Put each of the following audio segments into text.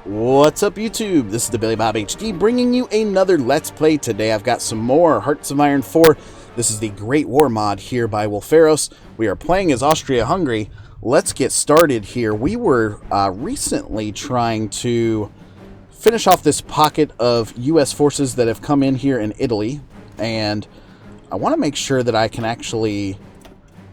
What's up, YouTube? This is the Billy Bob HD bringing you another Let's Play. Today I've got some more Hearts of Iron 4. This is the Great War mod here by Wolferos. We are playing as Austria Hungary. Let's get started here. We were recently trying to finish off this pocket of U.S. forces that have come in here in Italy. And I want to make sure that I can actually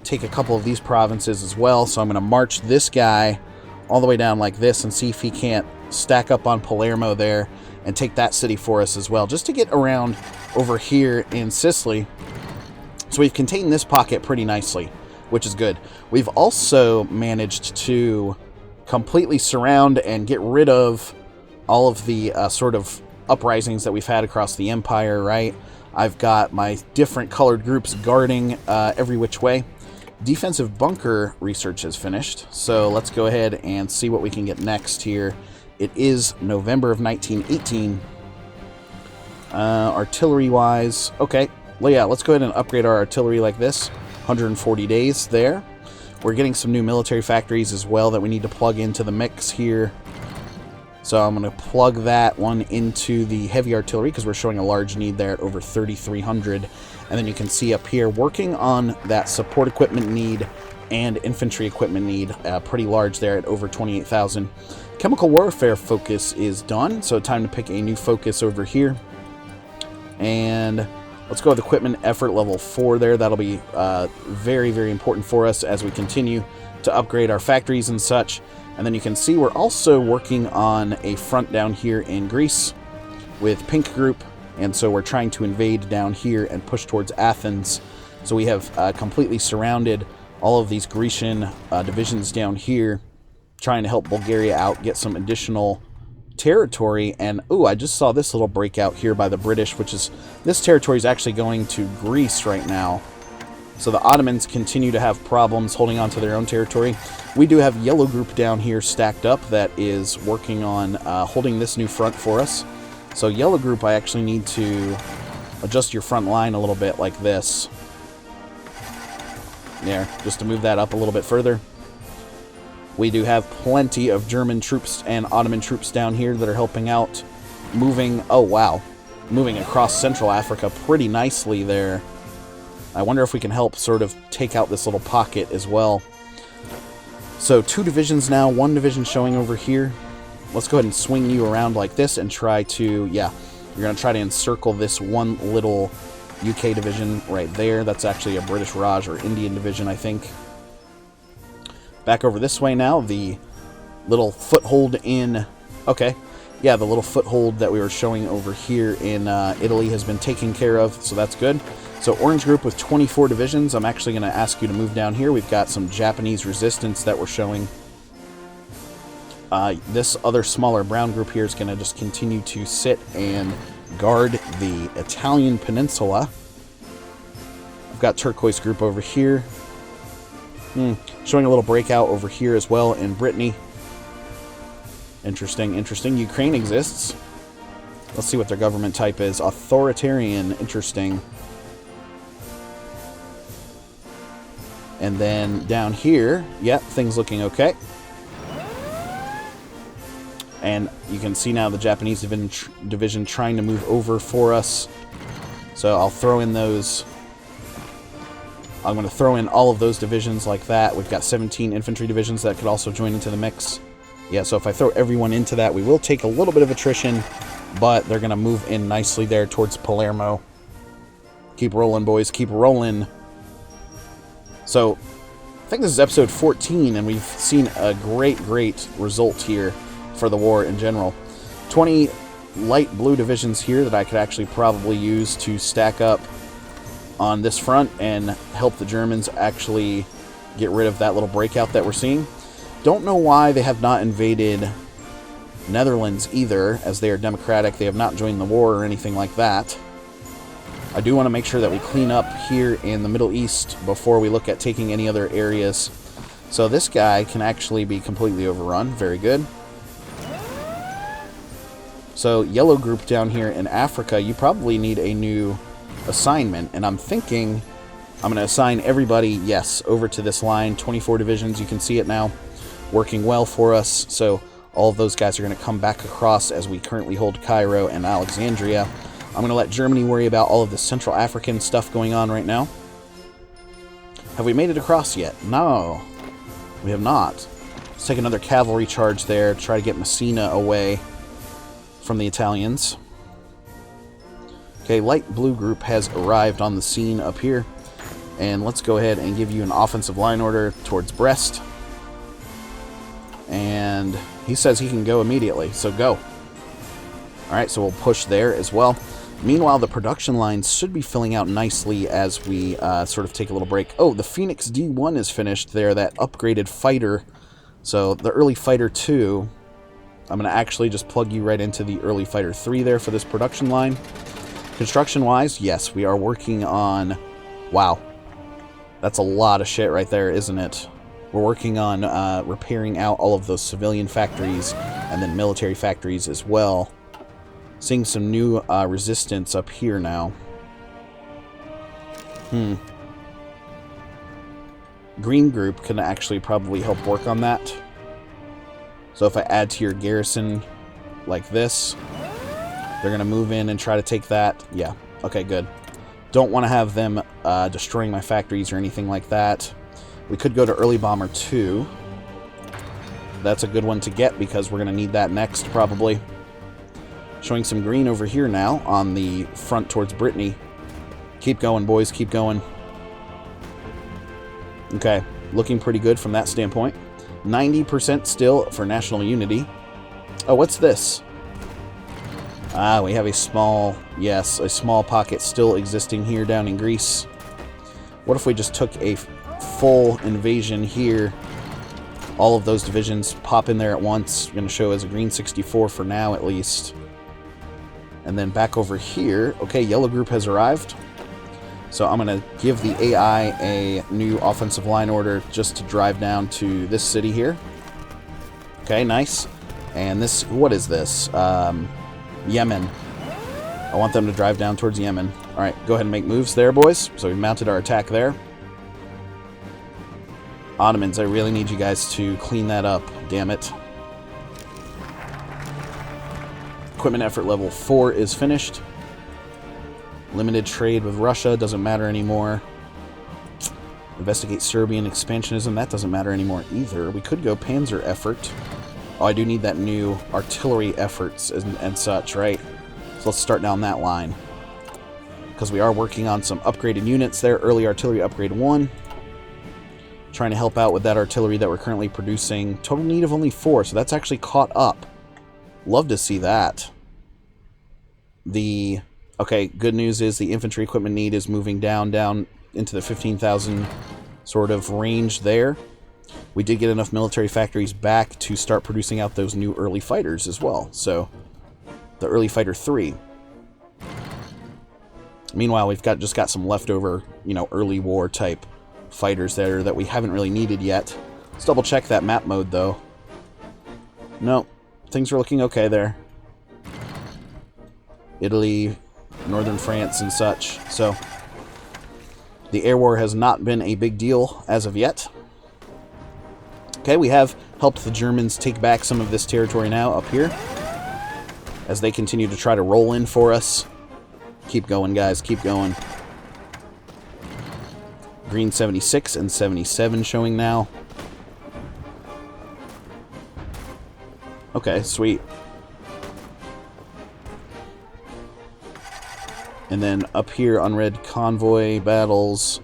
take a couple of these provinces as well. So I'm going to march this guy all the way down like this and see if he can't stack up on Palermo there and take that city for us as well, just to get around over here in Sicily. So we've contained this pocket pretty nicely, which is good. We've also managed to completely surround and get rid of all of the sort of uprisings that we've had across the empire, right? I've got my different colored groups guarding every which way. Defensive bunker research is finished, so let's go ahead and see what we can get next here. It is November of 1918. Artillery-wise, okay. Well, yeah, let's go ahead and upgrade our artillery like this. 140 days there. We're getting some new military factories as well that we need to plug into the mix here. So I'm going to plug that one into the heavy artillery because we're showing a large need there at over 3,300. And then you can see up here, working on that support equipment need and infantry equipment need, pretty large there at over 28,000. Chemical warfare focus is done, so time to pick a new focus over here. And let's go with equipment effort level 4 there. That'll be very, very important for us as we continue to upgrade our factories and such. And then you can see we're also working on a front down here in Greece with Pink Group. And so we're trying to invade down here and push towards Athens. So we have completely surrounded all of these Grecian divisions down here, trying to help Bulgaria out, get some additional territory. And, ooh, I just saw this little breakout here by the British, which is, this territory is actually going to Greece right now. So the Ottomans continue to have problems holding on to their own territory. We do have Yellow Group down here stacked up that is working on holding this new front for us. So Yellow Group, I actually need to adjust your front line a little bit like this. There, just to move that up a little bit further. We do have plenty of German troops and Ottoman troops down here that are helping out. Moving, oh wow, moving across Central Africa pretty nicely there. I wonder if we can help sort of take out this little pocket as well. So 2 divisions now, 1 division showing over here. Let's go ahead and swing you around like this and try to, yeah, you're going to try to encircle this one little UK division right there. That's actually a British Raj or Indian division, I think. Back over this way now, the little foothold in, okay, yeah, the little foothold that we were showing over here in Italy has been taken care of, so that's good. So Orange Group with 24 divisions, I'm actually going to ask you to move down here. We've got some Japanese resistance that we're showing. This other smaller brown group here is going to just continue to sit and guard the Italian peninsula. I've got Turquoise Group over here. Showing a little breakout over here as well in Brittany. Interesting, interesting. Ukraine exists. Let's see what their government type is. Authoritarian, interesting. And then down here, yep, things looking okay. And you can see now the Japanese division trying to move over for us. So I'll throw in those. I'm going to throw in all of those divisions like that. We've got 17 infantry divisions that could also join into the mix. Yeah, so if I throw everyone into that, we will take a little bit of attrition, but they're going to move in nicely there towards Palermo. Keep rolling, boys. Keep rolling. So I think this is episode 14, and we've seen a great, great result here for the war in general. 20 light blue divisions here that I could actually probably use to stack up on this front and help the Germans actually get rid of that little breakout that we're seeing. Don't know why they have not invaded Netherlands either, as they are democratic. They have not joined the war or anything like that. I do want to make sure that we clean up here in the Middle East before we look at taking any other areas. So this guy can actually be completely overrun. Very good. So Yellow Group down here in Africa, you probably need a new assignment, and I'm thinking I'm going to assign everybody, yes, over to this line. 24 divisions, you can see it now, working well for us. So All of those guys are going to come back across as we currently hold Cairo and Alexandria. I'm going to let Germany worry about all of the Central African stuff going on right now. Have we made it across yet? No, we have not. Let's take another cavalry charge there, try to get Messina away from the Italians. Okay, light blue group has arrived on the scene up here. And let's go ahead and give you an offensive line order towards Brest. And he says he can go immediately, so go. Alright, so we'll push there as well. Meanwhile, the production lines should be filling out nicely as we sort of take a little break. Oh, the Phoenix D1 is finished there, that upgraded fighter. So the early fighter 2, I'm going to actually just plug you right into the early fighter 3 there for this production line. Construction-wise, yes, we are working on... Wow. That's a lot of shit right there, isn't it? We're working on repairing out all of those civilian factories and then military factories as well. Seeing some new resistance up here now. Green group can actually probably help work on that. So if I add to your garrison like this, they're going to move in and try to take that. Yeah, okay, good. Don't want to have them destroying my factories or anything like that. We could go to early bomber 2. That's a good one to get because we're going to need that next probably. Showing some green over here now on the front towards Brittany. Keep going, boys, keep going. Okay, looking pretty good from that standpoint. 90% still for national unity. Oh, what's this? Ah, we have a small, yes, a small pocket still existing here down in Greece. What if we just took a full invasion here? All of those divisions pop in there at once. Going to show as a green 64 for now at least. And then back over here. Okay, yellow group has arrived. So I'm going to give the AI a new offensive line order just to drive down to this city here. Okay, nice. And this, what is this? Yemen. I want them to drive down towards Yemen. Alright, go ahead and make moves there, boys. So we've mounted our attack there. Ottomans, I really need you guys to clean that up. Damn it. Equipment effort level 4 is finished. Limited trade with Russia doesn't matter anymore. Investigate Serbian expansionism. That doesn't matter anymore either. We could go Panzer effort. Oh, I do need that new artillery efforts and such, right? So let's start down that line. Because we are working on some upgraded units there. Early artillery upgrade 1. Trying to help out with that artillery that we're currently producing. Total need of only 4, so that's actually caught up. Love to see that. Okay, good news is the infantry equipment need is moving down into the 15,000 sort of range there. We did get enough military factories back to start producing out those new early fighters as well. So, the early fighter 3. Meanwhile, we've just got some leftover, early war type fighters there that we haven't really needed yet. Let's double check that map mode though. No, things are looking okay there. Italy, northern France and such. So, the air war has not been a big deal as of yet. Okay, we have helped the Germans take back some of this territory now up here. As they continue to try to roll in for us. Keep going, guys. Keep going. Green 76 and 77 showing now. Okay, sweet. And then up here, unread convoy battles.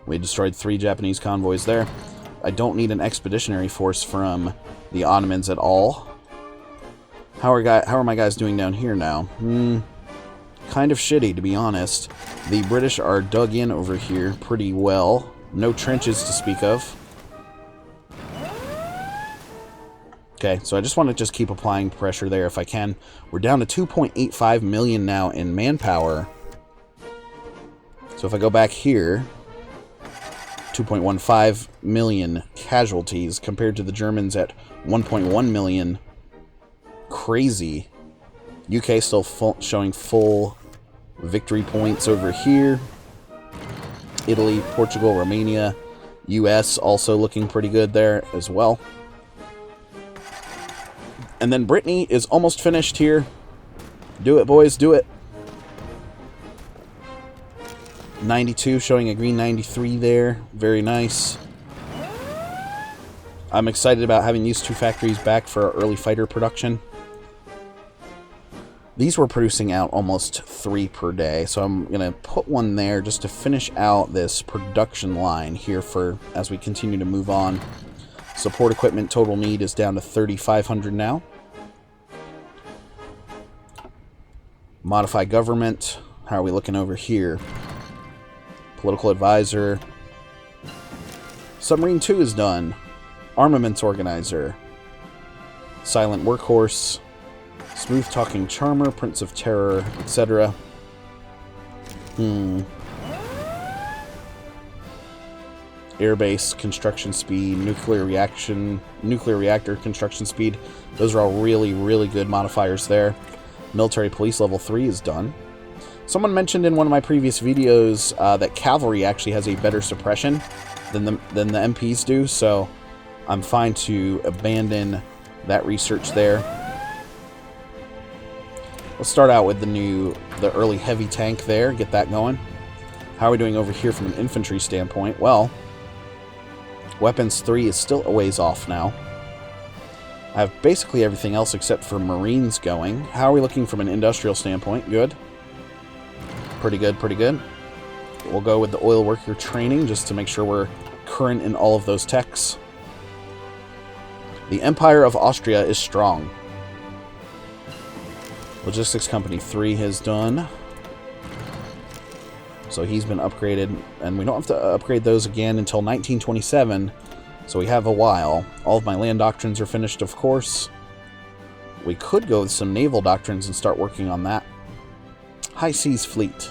We destroyed 3 Japanese convoys there. I don't need an expeditionary force from the Ottomans at all. How are my guys doing down here now? Kind of shitty, to be honest. The British are dug in over here pretty well. No trenches to speak of. Okay, so I just want to keep applying pressure there if I can. We're down to 2.85 million now in manpower. So if I go back here, 2.15 million casualties compared to the Germans at 1.1 million. Crazy. UK still showing full victory points over here. Italy, Portugal, Romania, US also looking pretty good there as well. And then Brittany is almost finished here. Do it, boys, do it. 92, showing a green 93 there. Very nice. I'm excited about having these two factories back for our early fighter production. These were producing out almost 3 per day, so I'm going to put one there just to finish out this production line here for as we continue to move on. Support equipment total need is down to 3,500 now. Modify government. How are we looking over here? Political advisor. Submarine 2 is done. Armaments organizer. Silent workhorse. Smooth talking charmer. Prince of terror, etc. Airbase construction speed. Nuclear reactor construction speed. Those are all really, really good modifiers there. Military police level 3 is done. Someone mentioned in one of my previous videos that cavalry actually has a better suppression than the MPs do, so I'm fine to abandon that research there. Let's start out with the early heavy tank there, get that going. How are we doing over here from an infantry standpoint? Well, weapons 3 is still a ways off now. I have basically everything else except for Marines going. How are we looking from an industrial standpoint? Good. Pretty good, pretty good. We'll go with the oil worker training just to make sure we're current in all of those techs. The Empire of Austria is strong. Logistics Company 3 has done. So he's been upgraded, and we don't have to upgrade those again until 1927. So we have a while. All of my land doctrines are finished, of course. We could go with some naval doctrines and start working on that. High Seas Fleet.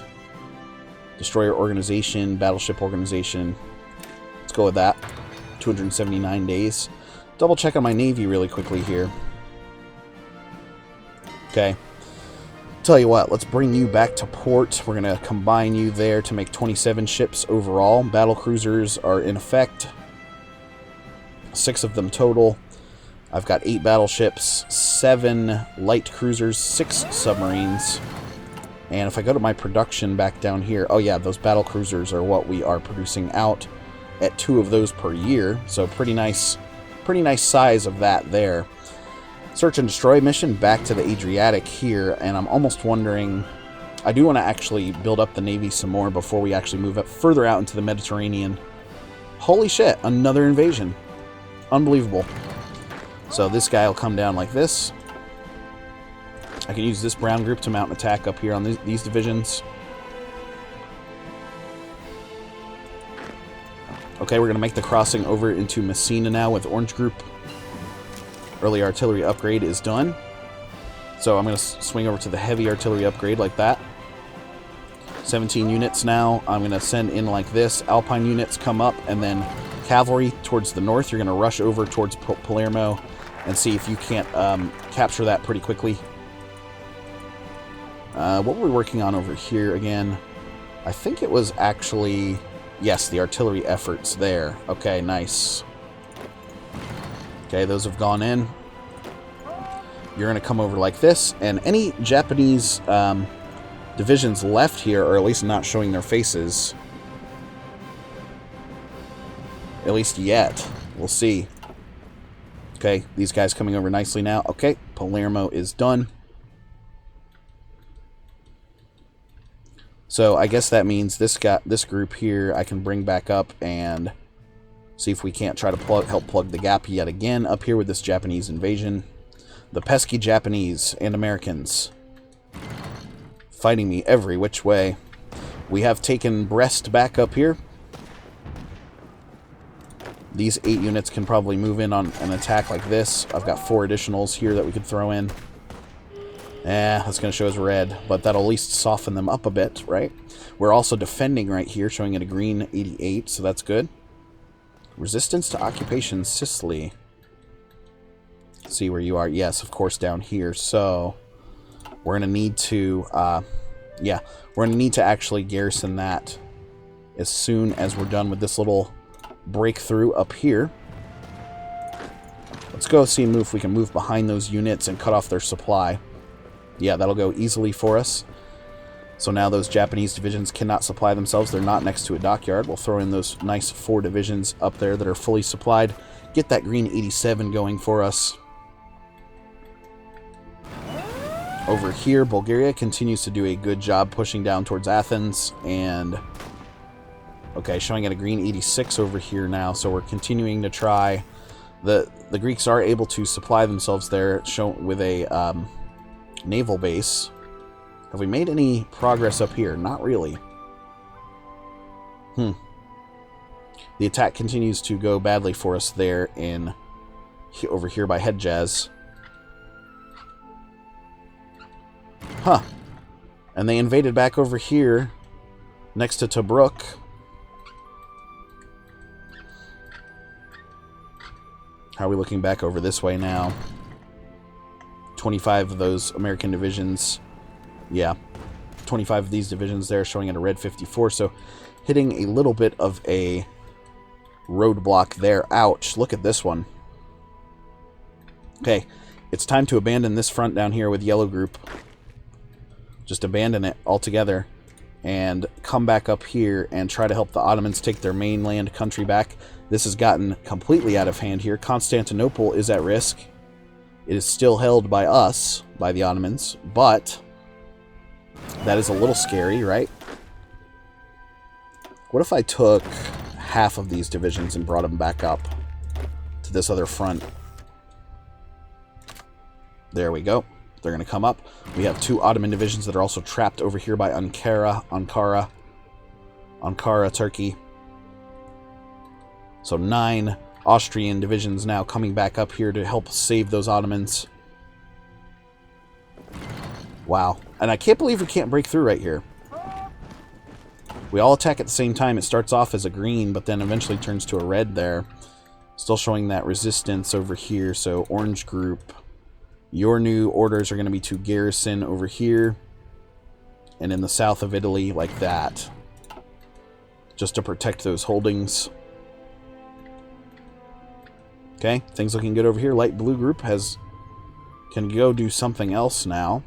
Destroyer organization, battleship organization. Let's go with that. 279 days. Double check on my Navy really quickly here. Okay. Tell you what, let's bring you back to port. We're going to combine you there to make 27 ships overall. Battle cruisers are in effect. 6 of them total. I've got 8 battleships, 7 light cruisers, 6 submarines. And if I go to my production back down here, oh yeah, those battle cruisers are what we are producing out at 2 of those per year. So pretty nice size of that there. Search and destroy mission back to the Adriatic here, and I'm almost wondering, I do want to actually build up the Navy some more before we actually move up further out into the Mediterranean. Holy shit, another invasion. Unbelievable. So this guy will come down like this. I can use this brown group to mount an attack up here on these divisions. Okay, we're going to make the crossing over into Messina now with orange group. Early artillery upgrade is done. So I'm going to swing over to the heavy artillery upgrade like that. 17 units now. I'm going to send in like this. Alpine units come up, and then cavalry towards the north. You're going to rush over towards Palermo and see if you can't capture that pretty quickly. What were we working on over here again? I think it was actually... Yes, the artillery efforts there. Okay, nice. Okay, those have gone in. You're going to come over like this, and any Japanese divisions left here are at least not showing their faces. At least yet. We'll see. Okay, these guys coming over nicely now. Okay, Palermo is done. So I guess that means this group here I can bring back up and see if we can't try to help plug the gap yet again up here with this Japanese invasion. The pesky Japanese and Americans fighting me every which way. We have taken Brest back up here. These 8 units can probably move in on an attack like this. I've got 4 additionals here that we could throw in. That's going to show as red, but that'll at least soften them up a bit, right? We're also defending right here, showing it a green 88, so that's good. Resistance to occupation, Sicily. Let's see where you are. Yes, of course, down here. So we're going to need to, we're going to need to actually garrison that as soon as we're done with this little breakthrough up here. Let's go see if we can move behind those units and cut off their supply. Yeah, that'll go easily for us. So now those Japanese divisions cannot supply themselves. They're not next to a dockyard. We'll throw in those nice 4 divisions up there that are fully supplied. Get that green 87 going for us. Over here, Bulgaria continues to do a good job pushing down towards Athens. And, okay, showing at a green 86 over here now. So we're continuing to try. The Greeks are able to supply themselves there with a naval base. Have we made any progress up here? Not really. The attack continues to go badly for us there over here by Hedjaz. Huh. And they invaded back over here next to Tobruk. How are we looking back over this way now? 25 of those American divisions. Yeah, 25 of these divisions there showing at a red 54, so hitting a little bit of a roadblock there. Ouch, look at this one. Okay, it's time to abandon this front down here with Yellow Group. Just abandon it altogether and come back up here and try to help the Ottomans take their mainland country back. This has gotten completely out of hand here. Constantinople is at risk. It is still held by us, by the Ottomans, but that is a little scary, right? What if I took half of these divisions and brought them back up to this other front? There we go. They're going to come up. We have 2 Ottoman divisions that are also trapped over here by Ankara, Turkey. So 9 Austrian divisions now coming back up here to help save those Ottomans. Wow. And I can't believe we can't break through right here. We all attack at the same time. It starts off as a green, but then eventually turns to a red there. Still showing that resistance over here. So Orange Group, your new orders are going to be to garrison over here and in the south of Italy like that. Just to protect those holdings. Okay, things looking good over here. Light Blue Group can go do something else now.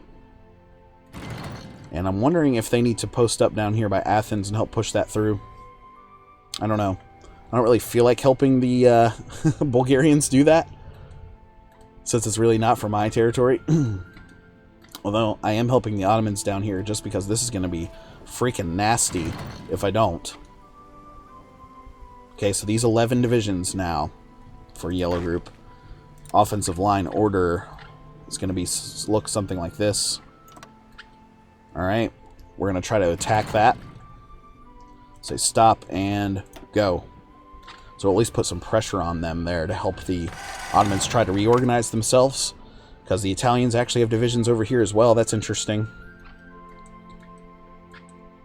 And I'm wondering if they need to post up down here by Athens and help push that through. I don't know. I don't really feel like helping the Bulgarians do that, since it's really not for my territory. Although I am helping the Ottomans down here just because this is going to be freaking nasty if I don't. Okay, so these 11 divisions now for Yellow Group. Offensive line order is going to look something like this. Alright, we're going to try to attack that. Say stop and go. So at least put some pressure on them there to help the Ottomans try to reorganize themselves. Because the Italians actually have divisions over here as well. That's interesting.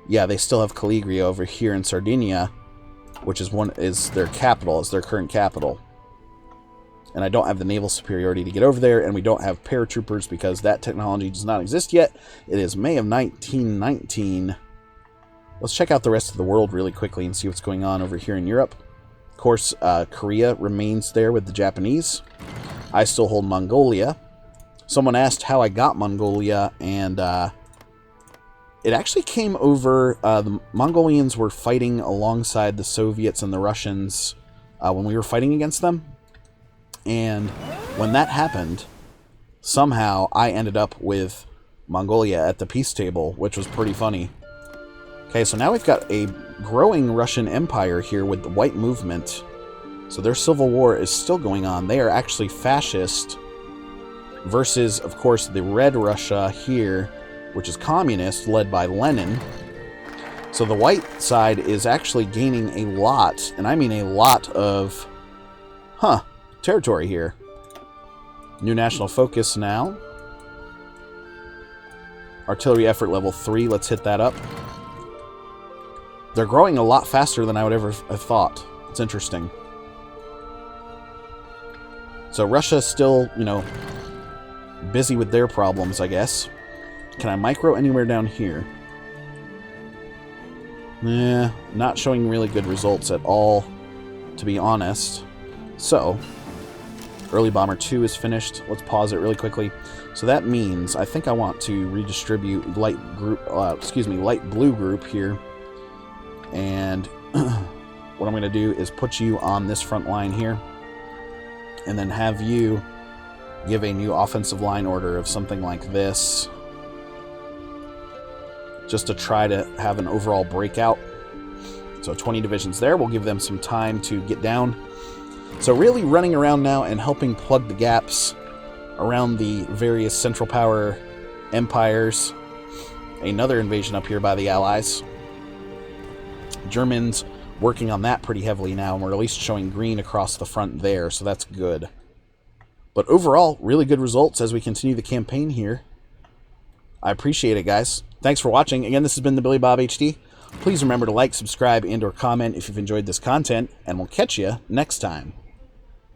Yeah, they still have Caligria over here in Sardinia, which is their capital, is their current capital. And I don't have the naval superiority to get over there, and we don't have paratroopers because that technology does not exist yet. It is May of 1919. Let's check out the rest of the world really quickly and see what's going on over here in Europe. Of course, Korea remains there with the Japanese. I still hold Mongolia. Someone asked how I got Mongolia, and it actually came over. The Mongolians were fighting alongside the Soviets and the Russians when we were fighting against them. And when that happened, somehow I ended up with Mongolia at the peace table, which was pretty funny. Okay, so now we've got a growing Russian Empire here with the White Movement. So their civil war is still going on. They are actually fascist versus, of course, the Red Russia here, which is communist, led by Lenin. So the white side is actually gaining a lot, and I mean a lot of, territory here. New national focus now. Artillery effort level 3. Let's hit that up. They're growing a lot faster than I would ever have thought. It's interesting. So Russia's still, busy with their problems, I guess. Can I micro anywhere down here? Yeah, not showing really good results at all, to be honest. So, Early Bomber 2 is finished. Let's pause it really quickly. So that means I think I want to redistribute light blue group here. And what I'm going to do is put you on this front line here. And then have you give a new offensive line order of something like this. Just to try to have an overall breakout. So 20 divisions there. We'll give them some time to get down. So really running around now and helping plug the gaps around the various Central Power empires. Another invasion up here by the Allies. Germans working on that pretty heavily now, and we're at least showing green across the front there, so that's good. But overall, really good results as we continue the campaign here. I appreciate it, guys. Thanks for watching. Again, this has been the Billy Bob HD. Please remember to like, subscribe, and/or comment if you've enjoyed this content, and we'll catch you next time.